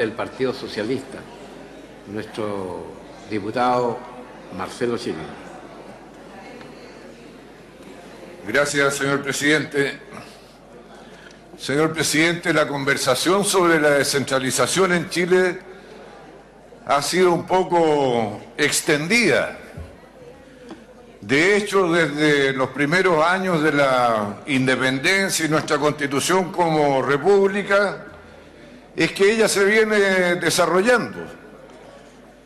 del Partido Socialista, nuestro diputado Marcelo Chilini. Gracias, señor presidente. Señor presidente, la conversación sobre la descentralización en Chile ha sido un poco extendida. De hecho, desde los primeros años de la independencia y nuestra constitución como república, es que ella se viene desarrollando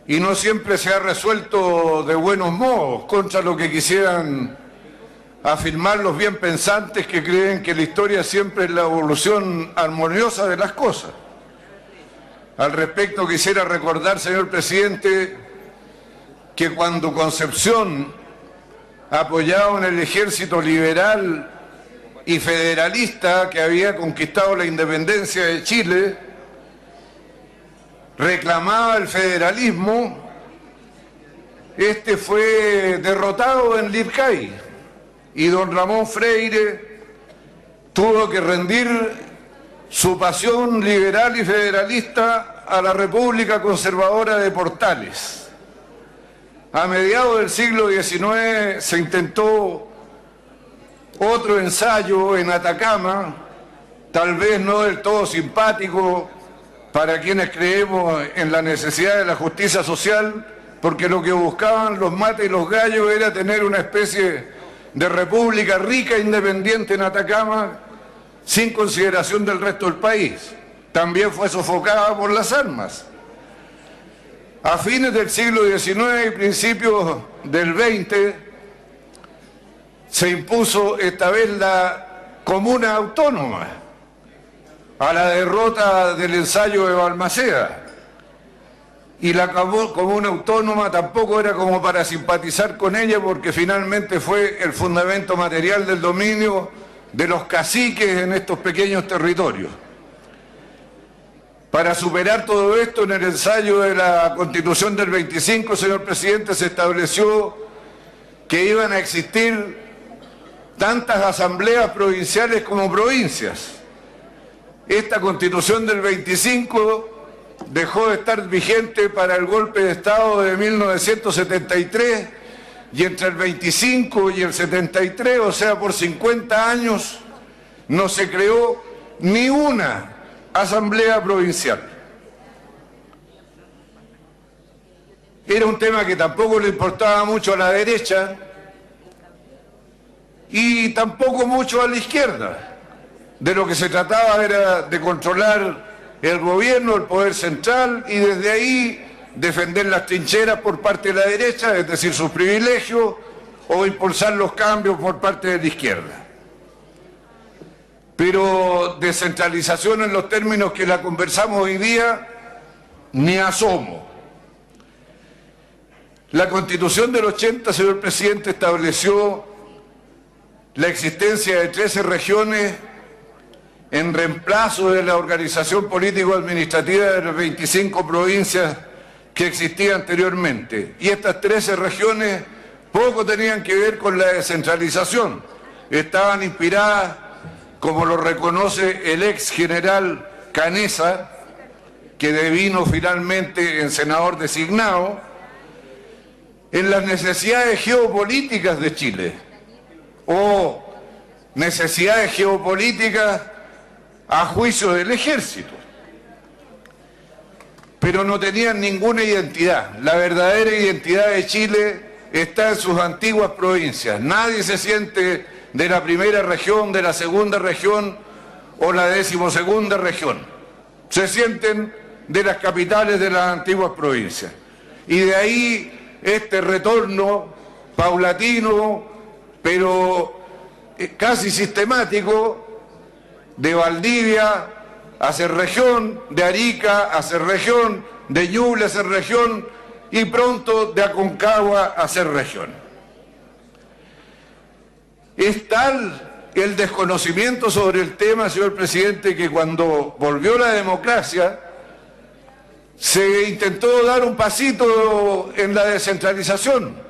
y no siempre se ha resuelto de buenos modos, contra lo que quisieran afirmar los bien pensantes que creen que la historia siempre es la evolución armoniosa de las cosas. Al respecto quisiera recordar, señor presidente, que cuando Concepción, apoyado en el ejército liberal y federalista que había conquistado la independencia de Chile, reclamaba el federalismo, este fue derrotado en Lircay y don Ramón Freire tuvo que rendir su pasión liberal y federalista a la República Conservadora de Portales. A mediados del siglo XIX se intentó otro ensayo en Atacama, tal vez no del todo simpático para quienes creemos en la necesidad de la justicia social, porque lo que buscaban los mates y los gallos era tener una especie de república rica e independiente en Atacama, sin consideración del resto del país. También fue sofocada por las armas. A fines del siglo XIX y principios del XX se impuso esta vez la comuna autónoma, a la derrota del ensayo de Balmaceda. Y la comuna autónoma tampoco era como para simpatizar con ella, porque finalmente fue el fundamento material del dominio de los caciques en estos pequeños territorios. Para superar todo esto, en el ensayo de la Constitución del 25, señor presidente, se estableció que iban a existir tantas asambleas provinciales como provincias. Esta Constitución del 25 dejó de estar vigente para el golpe de Estado de 1973 y entre el 25 y el 73, o sea, por 50 años, no se creó ni una asamblea provincial. Era un tema que tampoco le importaba mucho a la derecha y tampoco mucho a la izquierda. De lo que se trataba era de controlar el gobierno, el poder central, y desde ahí defender las trincheras por parte de la derecha, es decir, sus privilegios, o impulsar los cambios por parte de la izquierda. Pero descentralización en los términos que la conversamos hoy día, ni asomo. La Constitución del 80, señor presidente, estableció la existencia de 13 regiones en reemplazo de la organización político-administrativa de las 25 provincias que existía anteriormente. Y estas 13 regiones poco tenían que ver con la descentralización. Estaban inspiradas, como lo reconoce el ex general Canesa, que devino finalmente en senador designado, en las necesidades geopolíticas de Chile, o necesidades geopolíticas a juicio del ejército, pero no tenían ninguna identidad. La verdadera identidad de Chile está en sus antiguas provincias. Nadie se siente de la primera región, de la segunda región o la 12ª región. Se sienten de las capitales de las antiguas provincias. Y de ahí este retorno paulatino, pero casi sistemático, de Valdivia a ser región, de Arica a ser región, de Ñuble a ser región y pronto de Aconcagua a ser región. Es tal el desconocimiento sobre el tema, señor presidente, que cuando volvió la democracia se intentó dar un pasito en la descentralización,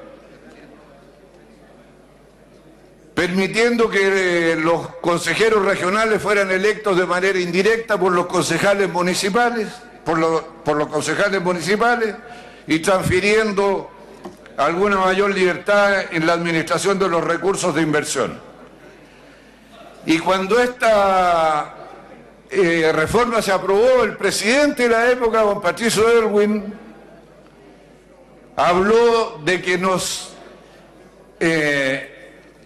permitiendo que los consejeros regionales fueran electos de manera indirecta por los concejales municipales, por los concejales municipales y transfiriendo alguna mayor libertad en la administración de los recursos de inversión. Y cuando esta reforma se aprobó, el presidente de la época, don Patricio Aylwin, habló de que nos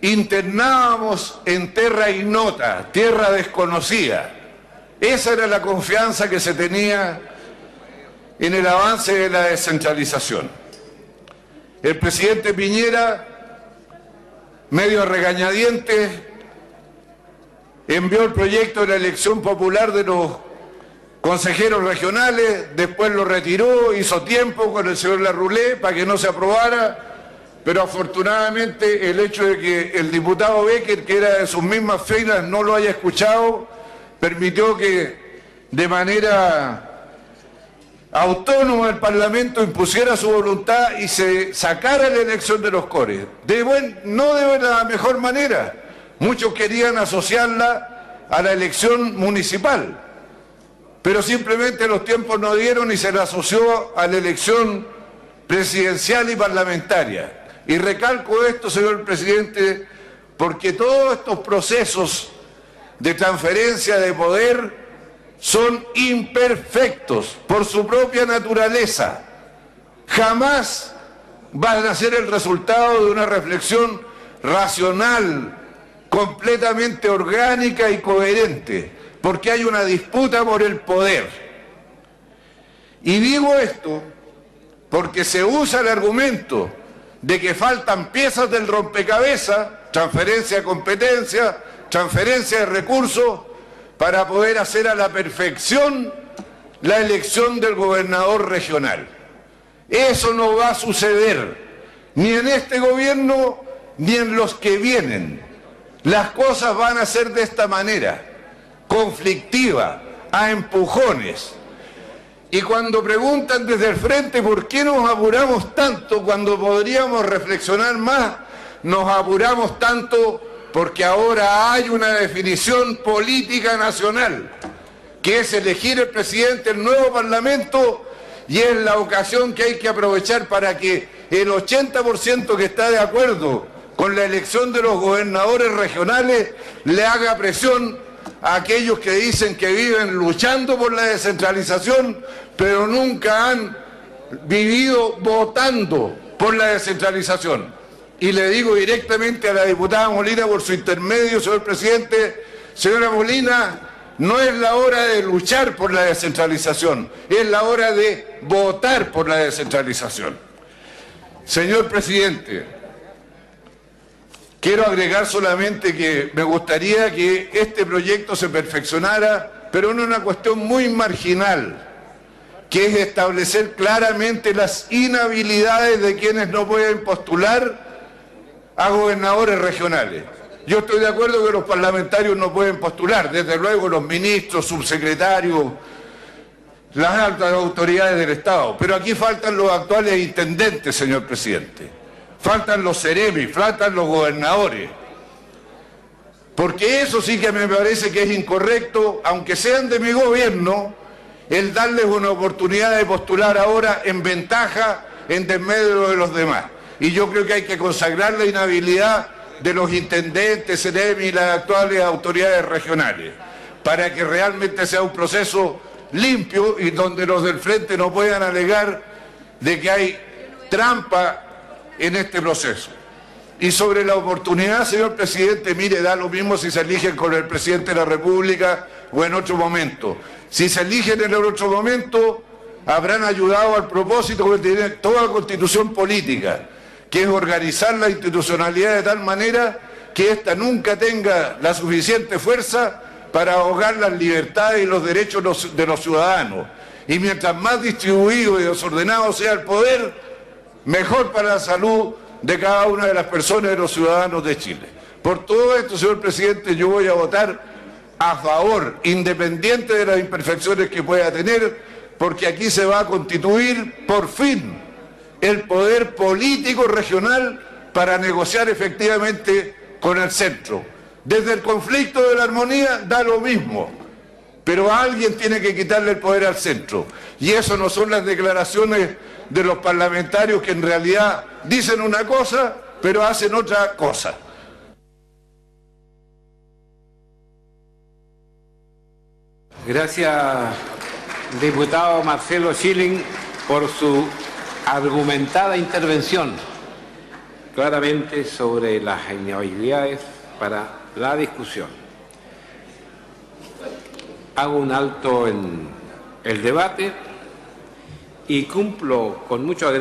internábamos en terra ignota, tierra desconocida. Esa era la confianza que se tenía en el avance de la descentralización. El presidente Piñera, medio a regañadientes, envió el proyecto de la elección popular de los consejeros regionales, después lo retiró, hizo tiempo con el señor Larroulé para que no se aprobara, pero afortunadamente el hecho de que el diputado Becker, que era de sus mismas filas, no lo haya escuchado, permitió que de manera autónoma el Parlamento impusiera su voluntad y se sacara la elección de los cores. No de la mejor manera. Muchos querían asociarla a la elección municipal, pero simplemente los tiempos no dieron y se la asoció a la elección presidencial y parlamentaria. Y recalco esto, señor presidente, porque todos estos procesos de transferencia de poder son imperfectos por su propia naturaleza. Jamás van a ser el resultado de una reflexión racional, completamente orgánica y coherente, porque hay una disputa por el poder. Y digo esto porque se usa el argumento de que faltan piezas del rompecabezas, transferencia de competencia, transferencia de recursos, para poder hacer a la perfección la elección del gobernador regional. Eso no va a suceder, ni en este gobierno, ni en los que vienen. Las cosas van a ser de esta manera, conflictiva, a empujones. Y cuando preguntan desde el frente por qué nos apuramos tanto cuando podríamos reflexionar más, nos apuramos tanto porque ahora hay una definición política nacional, que es elegir el presidente del nuevo Parlamento, y es la ocasión que hay que aprovechar para que el 80% que está de acuerdo con la elección de los gobernadores regionales le haga presión a aquellos que dicen que viven luchando por la descentralización, pero nunca han vivido votando por la descentralización. Y le digo directamente a la diputada Molina por su intermedio, señor presidente, señora Molina, no es la hora de luchar por la descentralización, es la hora de votar por la descentralización. Señor presidente, quiero agregar solamente que me gustaría que este proyecto se perfeccionara, pero en una cuestión muy marginal, que es establecer claramente las inhabilidades de quienes no pueden postular a gobernadores regionales. Yo estoy de acuerdo que los parlamentarios no pueden postular, desde luego los ministros, subsecretarios, las altas autoridades del Estado, pero aquí faltan los actuales intendentes, señor presidente, faltan los seremis, faltan los gobernadores, porque eso sí que me parece que es incorrecto, aunque sean de mi gobierno, el darles una oportunidad de postular ahora en ventaja, en desmedro de los demás. Y yo creo que hay que consagrar la inhabilidad de los intendentes, CEREMI y las actuales autoridades regionales, para que realmente sea un proceso limpio y donde los del frente no puedan alegar de que hay trampa en este proceso. Y sobre la oportunidad, señor presidente, mire, da lo mismo si se eligen con el presidente de la República o en otro momento. Si se eligen en el otro momento, habrán ayudado al propósito que tiene toda la Constitución política, que es organizar la institucionalidad de tal manera que ésta nunca tenga la suficiente fuerza para ahogar las libertades y los derechos de los ciudadanos. Y mientras más distribuido y desordenado sea el poder, mejor para la salud de cada una de las personas, de los ciudadanos de Chile. Por todo esto, señor presidente, yo voy a votar a favor, independiente de las imperfecciones que pueda tener, porque aquí se va a constituir, por fin, el poder político regional para negociar efectivamente con el centro. Desde el conflicto de la armonía da lo mismo, pero alguien tiene que quitarle el poder al centro. Y eso no son las declaraciones de los parlamentarios que en realidad dicen una cosa, pero hacen otra cosa. Gracias, diputado Marcelo Schilling, por su argumentada intervención, claramente sobre las inhabilidades para la discusión. Hago un alto en el debate y cumplo con mucho agrado